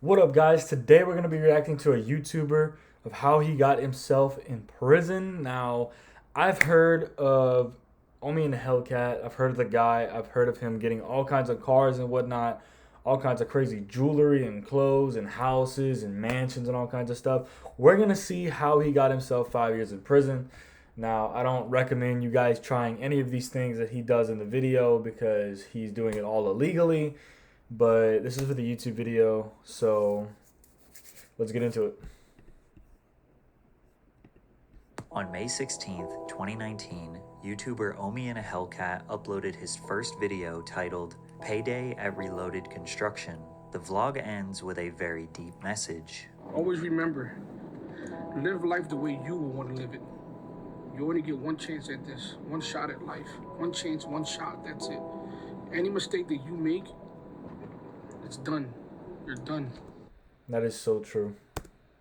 What up, guys? Today we're going to be reacting to a YouTuber of how he got himself in prison. Now, I've heard of Omi and the Hellcat. I've heard of the guy. I've heard of him getting all kinds of cars and whatnot, all kinds of crazy jewelry and clothes and houses and mansions and all kinds of stuff. We're going to see how he got himself 5 years in prison. Now, I don't recommend you guys trying any of these things that he does in the video because he's doing it all illegally. But this is for the YouTube video, so let's get into it. On May 16th, 2019, YouTuber Omi and a Hellcat uploaded his first video titled Payday at Reloaded Construction. The vlog ends with a very deep message. Always remember, live life the way you will want to live it. You only get one chance at this, one shot at life. One chance, one shot, that's it. Any mistake that you make, it's done. You're done. That is so true.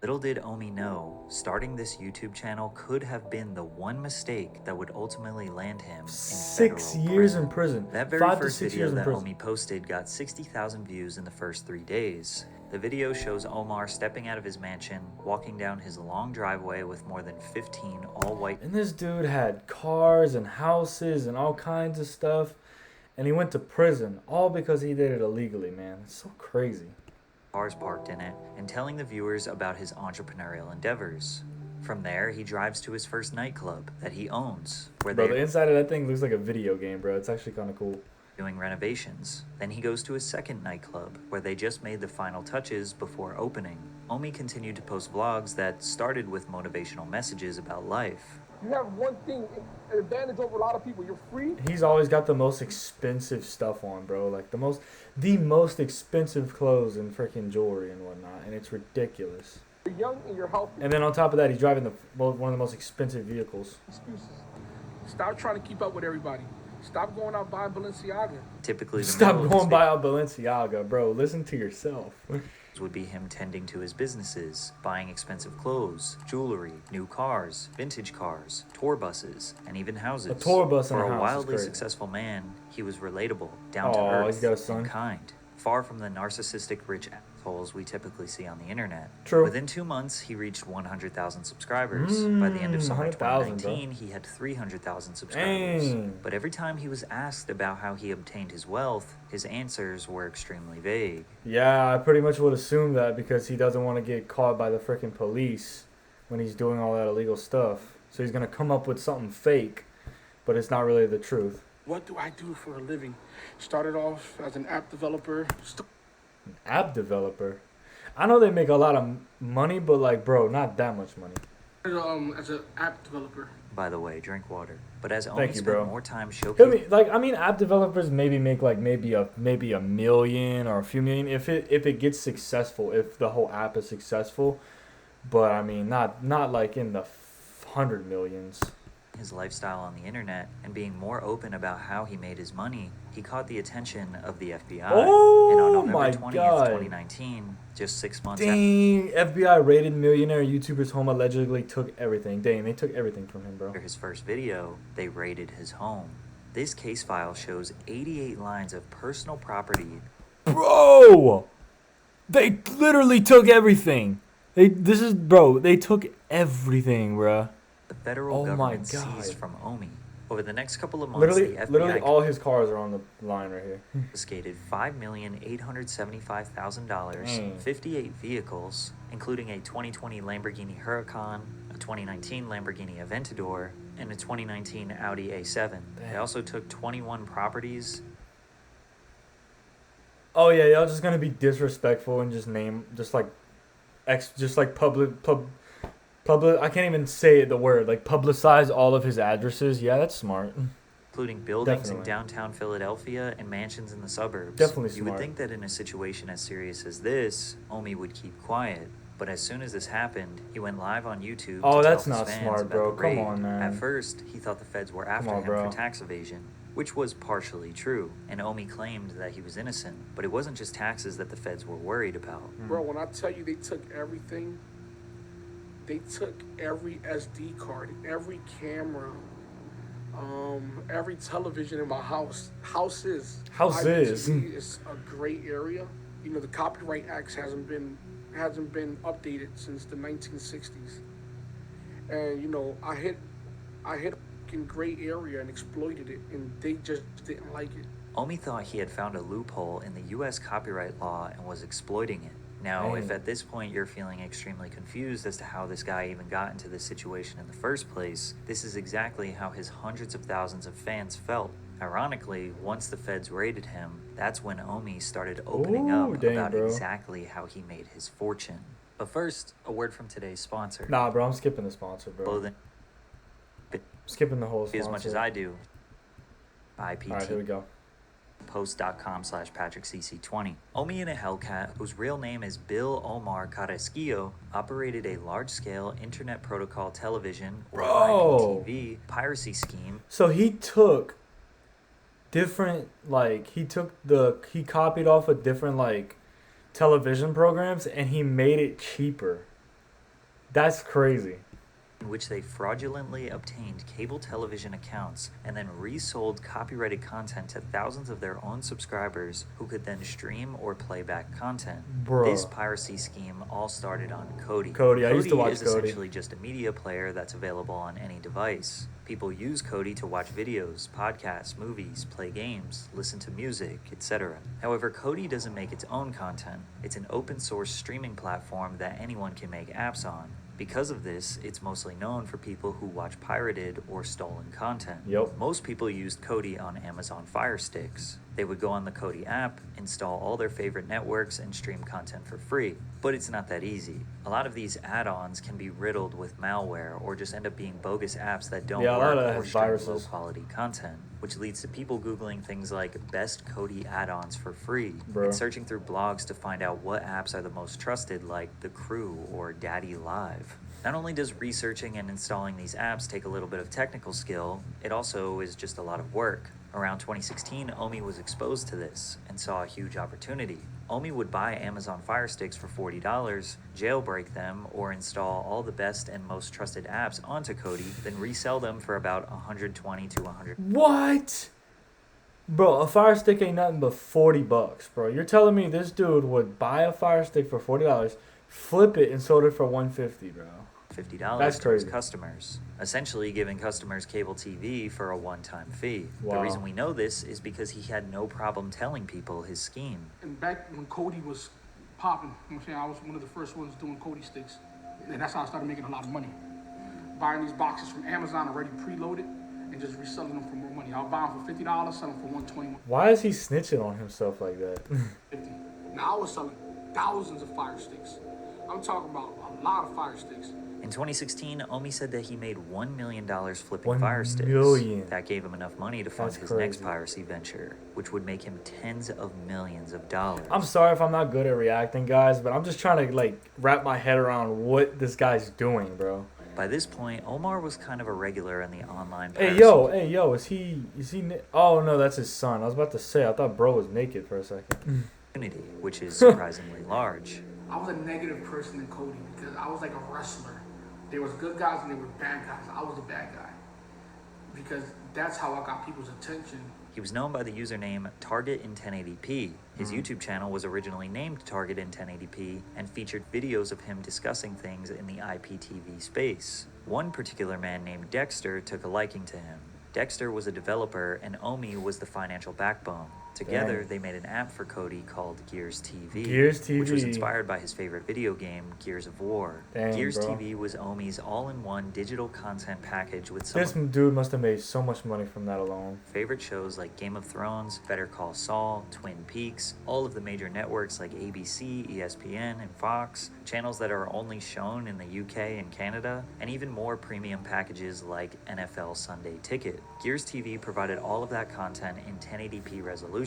Little did Omi know, starting this YouTube channel could have been the one mistake that would ultimately land him in 6 federal years prison. in prison. That very 5 to first 6 video years in that prison. Omi posted got 60,000 views in the first 3 days. The video shows Omar stepping out of his mansion, walking down his long driveway with more than 15 all-white. And this dude had cars and houses and all kinds of stuff. And he went to prison, all because he did it illegally, man. It's so crazy. Cars parked in it, and telling the viewers about his entrepreneurial endeavors. From there, he drives to his first nightclub that he owns, where Bro, the they're inside of that thing looks like a video game, bro. It's actually kind of cool. doing renovations. Then he goes to his second nightclub, where they just made the final touches before opening. Omi continued to post vlogs that started with motivational messages about life. You have one thing, an advantage over a lot of people. You're free. He's always got the most expensive stuff on, bro. Like the most expensive clothes and freaking jewelry and whatnot, and it's ridiculous. You're young and you're healthy. And then on top of that, he's driving one of the most expensive vehicles. Excuses. Stop trying to keep up with everybody. Stop going out buying Balenciaga. Typically, the Stop middle of his going by out Balenciaga, bro. Listen to yourself. would be him tending to his businesses, buying expensive clothes, jewelry, new cars, vintage cars, tour buses, and even houses. A tour bus and For a house is wildly great. successful man, he was relatable, down to Aw, he's earth, got a son. and kind. Far from the narcissistic rich assholes we typically see on the internet. True. Within 2 months, he reached 100,000 subscribers. By the end of summer 100,000, 2019, he had 300,000 subscribers. Dang. But every time he was asked about how he obtained his wealth, his answers were extremely vague. Yeah, I pretty much would assume that because he doesn't want to get caught by the freaking police when he's doing all that illegal stuff. So he's going to come up with something fake, but it's not really the truth. What do I do for a living? Started off as an app developer. An app developer? I know they make a lot of money, but like, bro, not that much money. As an app developer. By the way, drink water. But as Thank Omi you, spent bro. more time I showcasing... mean, app developers maybe make like maybe a million or a few million if it gets successful, if the whole app is successful. But I mean, not like in the 100 millions. his lifestyle on the internet and being more open about how he made his money, he caught the attention of the FBI. Oh, and on November my 20th, God. 2019, just 6 months Dang, FBI raided millionaire YouTuber's home, allegedly took everything. Dang, they took everything from him, bro. after his first video, they raided his home. This case file shows 88 lines of personal property. Bro! They literally took everything. They took everything, bruh. The federal Oh my government God. seized from Omi. Over the next couple of months, the Literally FBI all his cars are on the line right here. confiscated $5,875,000, Dang. 58 vehicles, including a 2020 Lamborghini Huracan, a 2019 Lamborghini Aventador, and a 2019 Audi A7. They Dang. also took 21 properties. Oh yeah, y'all just gonna be disrespectful and just public. I can't even say the word. Like publicize all of his addresses. Yeah, that's smart. Including buildings in Definitely. downtown Philadelphia and mansions in the suburbs. Definitely You would smart. think that in a situation as serious as this, Omi would keep quiet. But as soon as this happened, he went live on YouTube Oh, to that's tell his not fans smart, about bro. the Come raid. on, man. At first, he thought the feds were after on, him bro. for tax evasion, which was partially true, and Omi claimed that he was innocent. But it wasn't just taxes that the feds were worried about. Bro, when I tell you they took everything, they took every SD card, every camera, every television in my house. Houses. Houses. IPTV is a great area. You know, the Copyright Act hasn't been updated since the 1960s. And you know, I hit a fucking gray area and exploited it, and they just didn't like it. Omi thought he had found a loophole in the US copyright law and was exploiting it. Now, if Dang. at this point you're feeling extremely confused as to how this guy even got into this situation in the first place, this is exactly how his hundreds of thousands of fans felt. Ironically, once the feds raided him, that's when Omi started opening Ooh, up dang, about bro. exactly how he made his fortune. But first, a word from today's sponsor. Nah, bro, I'm skipping the sponsor, bro. Clothing Skipping the whole sponsor. as much as I do. Alright, here we IPTV. go. Post.com/PatrickCC20. Omi in a Hellcat, whose real name is Bill Omar Carrasquillo, operated a large-scale internet protocol television, or Bro. IPTV, piracy scheme. So he took different, like, he copied off of different, like, television programs and he made it cheaper. That's crazy. In which they fraudulently obtained cable television accounts and then resold copyrighted content to thousands of their own subscribers who could then stream or play back content. Bro. This piracy scheme all started on Kodi. Kodi, I used to watch is Kodi. essentially just a media player that's available on any device. People use Kodi to watch videos, podcasts, movies, play games, listen to music, etc. However, Kodi doesn't make its own content. It's an open source streaming platform that anyone can make apps on. Because of this, it's mostly known for people who watch pirated or stolen content. Yep. Most people used Kodi on Amazon Fire Sticks. They would go on the Kodi app, install all their favorite networks, and stream content for free. But it's not that easy. A lot of these add-ons can be riddled with malware or just end up being bogus apps that don't Yeah, a lot of work that or has stream viruses. low-quality content, which leads to people Googling things like best Kodi add-ons for free Bro. and searching through blogs to find out what apps are the most trusted, like The Crew or Daddy Live. Not only does researching and installing these apps take a little bit of technical skill, it also is just a lot of work. Around 2016, Omi was exposed to this and saw a huge opportunity. Omi would buy Amazon Fire Sticks for $40, jailbreak them, or install all the best and most trusted apps onto Kodi, then resell them for about $120 to $100. What? Bro, a Fire Stick ain't nothing but $40, bro. You're telling me this dude would buy a Fire Stick for $40, flip it, and sold it for $150, bro? $50 That's to his crazy. customers, essentially giving customers cable TV for a one-time fee. Wow. The reason we know this is because he had no problem telling people his scheme. And back when Kodi was popping, you know what I'm saying, I was one of the first ones doing Kodi sticks. And that's how I started making a lot of money. Buying these boxes from Amazon already preloaded and just reselling them for more money. I'll buy them for $50, sell them for $120, Why is he snitching on himself like that? $50. Now I was selling thousands of Fire Sticks. I'm talking about a lot of Fire Sticks. In 2016, Omi said that he made $1 million flipping 1 Fire Sticks. million. That gave him enough money to fund That's his next crazy. piracy venture, which would make him tens of millions of dollars. I'm sorry if I'm not good at reacting, guys, but I'm just trying to, like, wrap my head around what this guy's doing, bro. By this point, Omar was kind of a regular in the online Hey, piracy yo, is he oh, no, that's his son. I was about to say, I thought bro was naked for a second. community, which is surprisingly large. I was a negative person in Kodi because I was like a wrestler. There was good guys and there were bad guys. I was the bad guy because that's how I got people's attention. He was known by the username Target in 1080p. His YouTube channel was originally named Target in 1080p and featured videos of him discussing things in the IPTV space. One particular man named Dexter took a liking to him. Dexter was a developer and Omi was the financial backbone. Together, Dang. they made an app for Kodi called Gears TV, Gears which was TV. inspired by his favorite video game, Gears of War. Dang, Gears bro. TV was Omi's all-in-one digital content package with some This dude must have made so much money from that alone. favorite shows like Game of Thrones, Better Call Saul, Twin Peaks, all of the major networks like ABC, ESPN, and Fox, channels that are only shown in the UK and Canada, and even more premium packages like NFL Sunday Ticket. Gears TV provided all of that content in 1080p resolution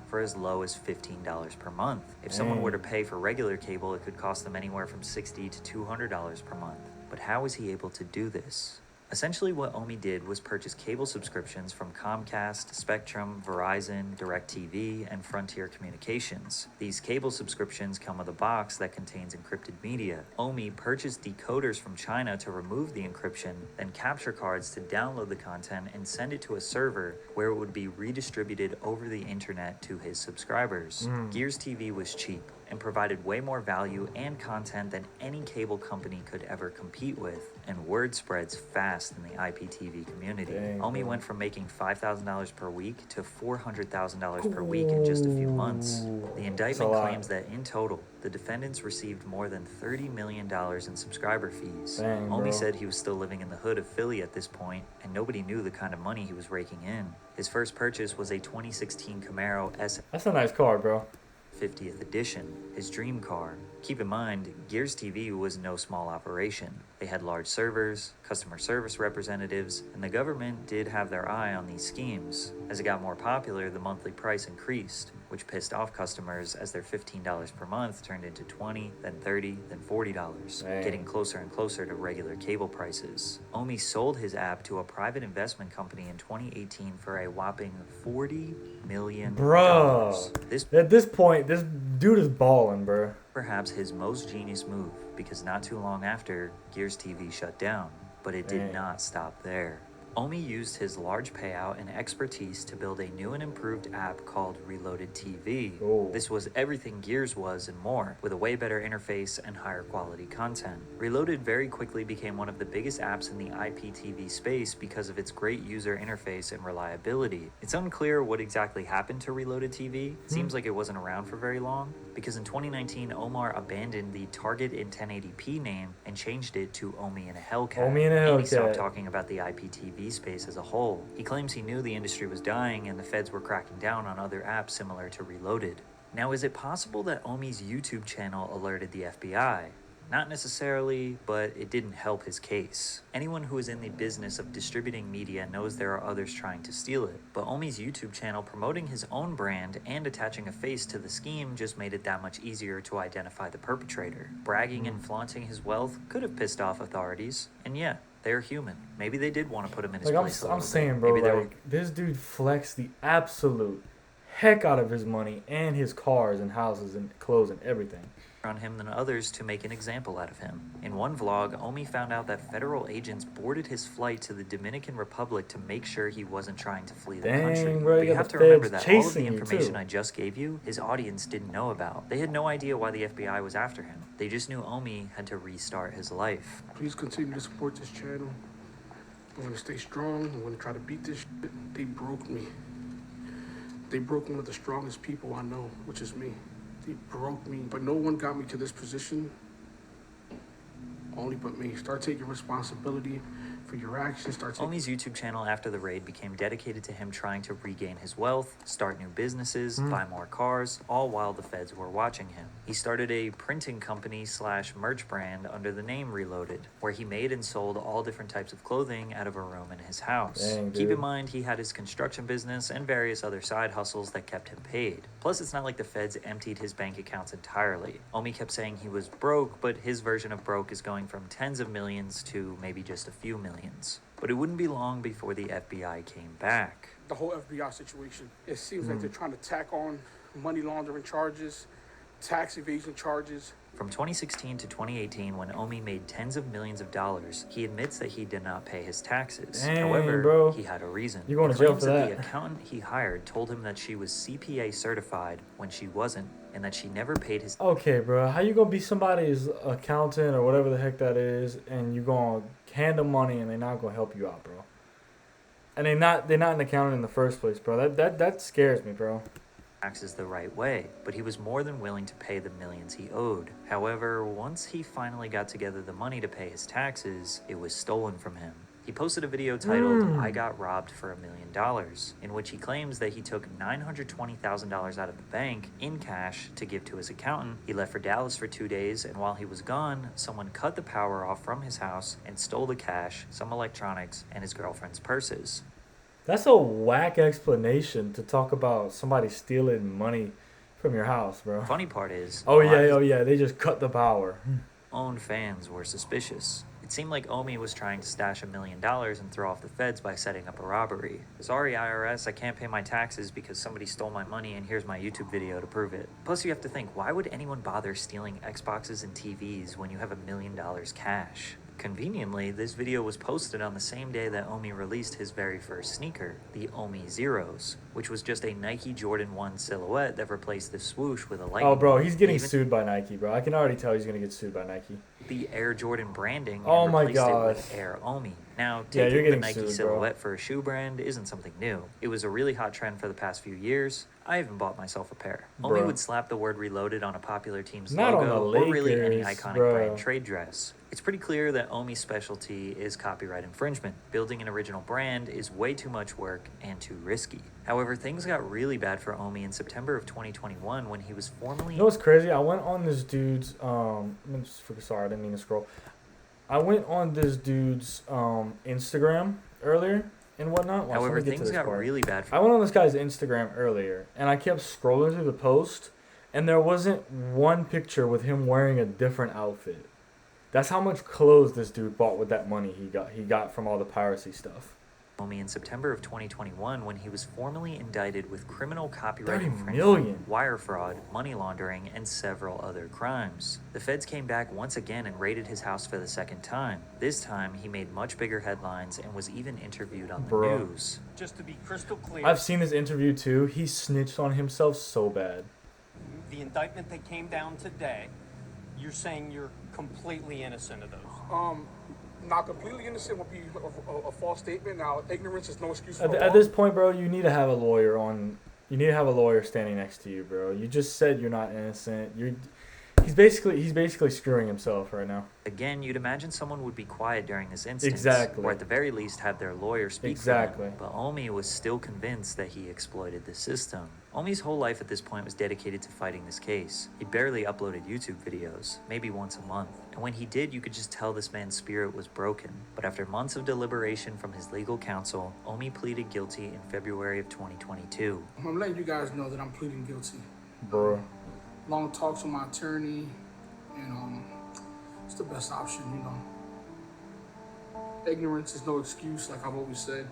for as low as $15 per month. If someone were to pay for regular cable, it could cost them anywhere from $60 to $200 per month. But how was he able to do this? Essentially, what Omi did was purchase cable subscriptions from Comcast, Spectrum, Verizon, DirecTV, and Frontier Communications. These cable subscriptions come with a box that contains encrypted media. Omi purchased decoders from China to remove the encryption, then capture cards to download the content and send it to a server where it would be redistributed over the internet to his subscribers. Gears TV was cheap and provided way more value and content than any cable company could ever compete with, and word spreads fast in the IPTV community. Dang, Omi bro. went from making $5,000 per week to $400,000 per week in just a few months. The indictment claims that in total, the defendants received more than $30 million in subscriber fees. Dang, Omi bro. said he was still living in the hood of Philly at this point, and nobody knew the kind of money he was raking in. His first purchase was a 2016 Camaro S That's a nice car, bro. 50th edition, his dream car. Keep in mind, Gears TV was no small operation. They had large servers, customer service representatives, and the government did have their eye on these schemes. As it got more popular, the monthly price increased, which pissed off customers as their $15 per month turned into $20, then $30, then $40, Dang. getting closer and closer to regular cable prices. Omi sold his app to a private investment company in 2018 for a whopping $40 million. Bruh. At this point, this dude is balling, bro. Perhaps his most genius move, because not too long after, Gears TV shut down. But it did Dang. not stop there. Omi used his large payout and expertise to build a new and improved app called Reloaded TV. Oh. This was everything Gears was and more, with a way better interface and higher quality content. Reloaded very quickly became one of the biggest apps in the IPTV space because of its great user interface and reliability. It's unclear what exactly happened to Reloaded TV. It seems like it wasn't around for very long, because in 2019, Omar abandoned the Target in 1080p name and changed it to Omi and a Hellcat. Omi and a And he stopped Hellcat. talking about the IPTV space as a whole. He claims he knew the industry was dying and the feds were cracking down on other apps similar to Reloaded. Now, is it possible that Omi's YouTube channel alerted the FBI? Not necessarily, but it didn't help his case. Anyone who is in the business of distributing media knows there are others trying to steal it. But Omi's YouTube channel promoting his own brand and attaching a face to the scheme just made it that much easier to identify the perpetrator. Bragging and flaunting his wealth could have pissed off authorities, and yeah, they're human. Maybe they did want to put him in his Like place a I'm little saying, bit. bro, Maybe they were like this dude flexed the absolute heck out of his money and his cars and houses and clothes and everything. on him than others to make an example out of him. In one vlog, Omi found out that federal agents boarded his flight to the Dominican Republic to make sure he wasn't trying to flee the Dang, country. bro, But you you got have the to remember feds that all of the chasing you, information too. I just gave you, his audience didn't know about. They had no idea why the FBI was after him. They just knew Omi had to restart his life. Please continue to support this channel. I'm gonna stay strong. I'm gonna try to beat this shit. They broke me. They broke one of the strongest people I know, which is me. They broke me, but no one got me to this position. Only but me. Start taking responsibility for your actions. Start taking... Omi's YouTube channel after the raid became dedicated to him trying to regain his wealth, start new businesses, buy more cars, all while the feds were watching him. He started a printing company / merch brand under the name Reloaded, where he made and sold all different types of clothing out of a room in his house. Dang, Keep dude. in mind, he had his construction business and various other side hustles that kept him paid. Plus, it's not like the feds emptied his bank accounts entirely. Omi kept saying he was broke, but his version of broke is going from tens of millions to maybe just a few millions. But it wouldn't be long before the FBI came back. The whole FBI situation. It seems like they're trying to tack on money laundering charges, tax evasion charges. From 2016 to 2018, when Omi made tens of millions of dollars, he admits that he did not pay his taxes. Dang, However, bro. he had a reason. You're going He to jail claims for that that. the accountant he hired told him that she was CPA certified when she wasn't, and that she never paid his Okay, bro, how you gonna be somebody's accountant or whatever the heck that is, and you gonna hand them money and they're not gonna help you out, bro? And they're not an accountant in the first place, bro. That scares me, bro. taxes the right way, but he was more than willing to pay the millions he owed. However, once he finally got together the money to pay his taxes, it was stolen from him. He posted a video titled, I got robbed for $1 million, in which he claims that he took $920,000 out of the bank in cash to give to his accountant. He left for Dallas for 2 days, and while he was gone, someone cut the power off from his house and stole the cash, some electronics, and his girlfriend's purses. That's a whack explanation to talk about somebody stealing money from your house, bro. Funny part is, Oh a lot of his yeah, they just cut the power. own fans were suspicious. It seemed like Omi was trying to stash $1 million and throw off the feds by setting up a robbery. Sorry IRS, I can't pay my taxes because somebody stole my money and here's my YouTube video to prove it. Plus you have to think, why would anyone bother stealing Xboxes and TVs when you have $1 million cash? Conveniently, this video was posted on the same day that Omi released his very first sneaker, the Omi Zeros, which was just a Nike Jordan 1 silhouette that replaced the swoosh with a lightning. Oh, bro, he's getting sued by Nike, bro. I can already tell he's going to get sued by Nike. The Air Jordan branding and replaced it with Air Omi. Now, taking the Nike sued, silhouette for a shoe brand isn't something new. It was a really hot trend for the past few years. I even bought myself a pair. Omi would slap the word Reloaded on a popular team's logo or really any iconic brand trade dress. It's pretty clear that Omi's specialty is copyright infringement. Building an original brand is way too much work and too risky. However, things got really bad for Omi in September of 2021 when he was formally... You know what's crazy? I went on this dude's... sorry, I didn't mean to scroll. I went on this dude's Instagram earlier and whatnot. However, things got really bad for... I went on this guy's Instagram earlier, and I kept scrolling through the post, and there wasn't one picture with him wearing a different outfit. That's how much clothes this dude bought with that money he got from all the piracy stuff. Omi in September of 2021 when he was formally indicted with criminal copyright 30 infringement, million. wire fraud, money laundering, and several other crimes. The feds came back once again and raided his house for the second time. This time, he made much bigger headlines and was even interviewed on the news. Just to be crystal clear, I've seen this interview too. He snitched on himself so bad. the indictment that came down today, you're saying you're completely innocent of those? Not completely innocent would be a false statement. Now, ignorance is no excuse for At this point, bro, you need to have a lawyer on. You need to have a lawyer standing next to you, bro. You just said you're not innocent. He's basically screwing himself right now. Again, you'd imagine someone would be quiet during this instance. Exactly. Or at the very least have their lawyer speak Exactly. for them. But Omi was still convinced that he exploited the system. Omi's whole life at this point was dedicated to fighting this case. He barely uploaded YouTube videos, maybe once a month. And when he did, you could just tell this man's spirit was broken. But after months of deliberation from his legal counsel, Omi pleaded guilty in February of 2022. I'm letting you guys know that I'm pleading guilty. Bro. Long talks with my attorney, and it's the best option, you know. Ignorance is no excuse, like I've always said,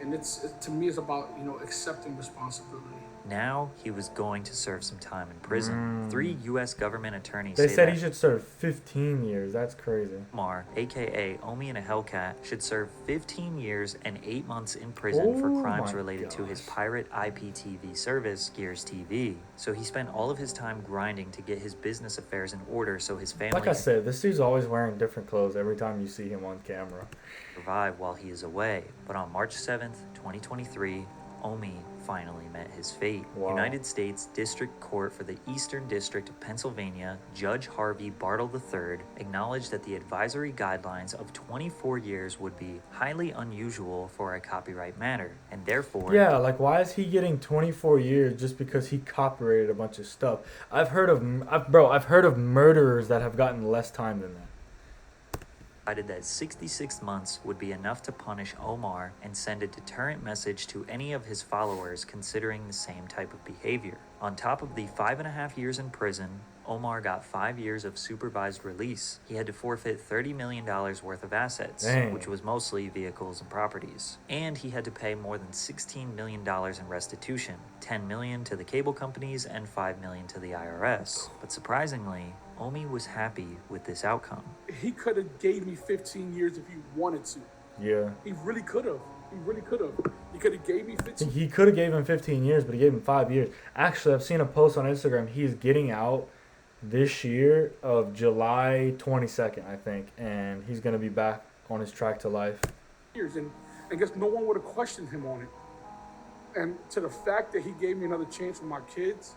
and to me it's about, you know, accepting responsibility. Now he was going to serve some time in prison. 3 U.S. government attorneys They say said that he should serve 15 years. That's crazy. Omar, aka Omi and a Hellcat, should serve 15 years and 8 months in prison for crimes related to his pirate IPTV service, Gears TV. So he spent all of his time grinding to get his business affairs in order so his family Like I said, this dude's always wearing different clothes every time you see him on camera. survive while he is away. But on March 7th, 2023, Omi finally met his fate. Wow. United States District Court for the Eastern District of Pennsylvania, Judge Harvey Bartle III, acknowledged that the advisory guidelines of 24 years would be highly unusual for a copyright matter, and therefore... Yeah, like why is he getting 24 years just because he copyrighted a bunch of stuff? I've heard of murderers that have gotten less time than that. Decided that 66 months would be enough to punish Omar and send a deterrent message to any of his followers considering the same type of behavior. On top of the 5.5 years in prison, Omar got 5 years of supervised release. He had to forfeit $30 million worth of assets, which was mostly vehicles and properties. And he had to pay more than $16 million in restitution, $10 million to the cable companies and $5 million to the IRS. But surprisingly, Omi was happy with this outcome. He could have gave me 15 years if he wanted to. Yeah. He really could have. He really could have. He could have gave me 15. He could have gave him 15 years, but he gave him 5 years. Actually, I've seen a post on Instagram. He's getting out this year of July 22nd, I think, and he's going to be back on his track to life. And I guess no one would have questioned him on it. And to the fact that he gave me another chance with my kids,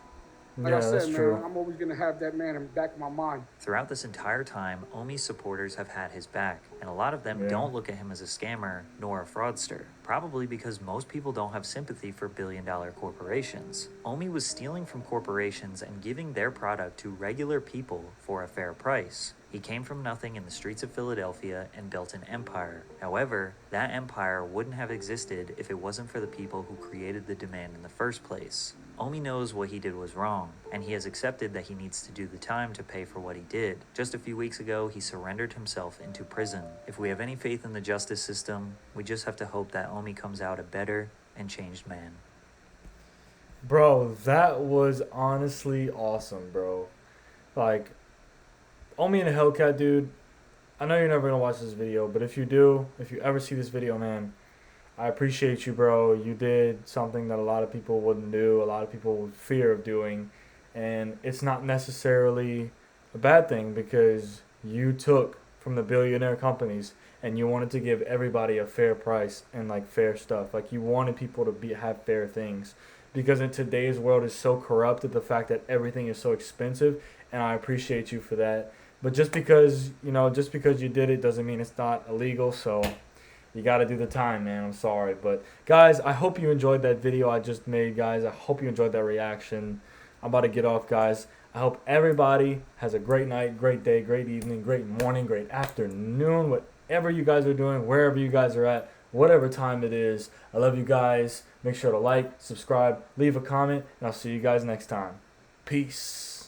like I said, man, I'm always going to have that man in the back of my mind. Throughout this entire time, Omi's supporters have had his back, and a lot of them don't look at him as a scammer nor a fraudster, probably because most people don't have sympathy for billion-dollar corporations. Omi was stealing from corporations and giving their product to regular people for a fair price. He came from nothing in the streets of Philadelphia and built an empire. However, that empire wouldn't have existed if it wasn't for the people who created the demand in the first place. Omi knows what he did was wrong, and he has accepted that he needs to do the time to pay for what he did. Just a few weeks ago, he surrendered himself into prison. If we have any faith in the justice system, we just have to hope that Omi comes out a better and changed man. Bro, that was honestly awesome, bro. Like, Omi and a Hellcat, dude. I know you're never gonna watch this video, but if you do, if you ever see this video, man, I appreciate you, bro. You did something that a lot of people wouldn't do, a lot of people would fear of doing, and it's not necessarily a bad thing because you took from the billionaire companies and you wanted to give everybody a fair price and like fair stuff. Like you wanted people to have fair things because in today's world is so corrupted, the fact that everything is so expensive, and I appreciate you for that. But just because, just because you did it doesn't mean it's not illegal, so you got to do the time, man. I'm sorry. But, guys, I hope you enjoyed that video I just made, guys. I hope you enjoyed that reaction. I'm about to get off, guys. I hope everybody has a great night, great day, great evening, great morning, great afternoon, whatever you guys are doing, wherever you guys are at, whatever time it is. I love you guys. Make sure to like, subscribe, leave a comment, and I'll see you guys next time. Peace.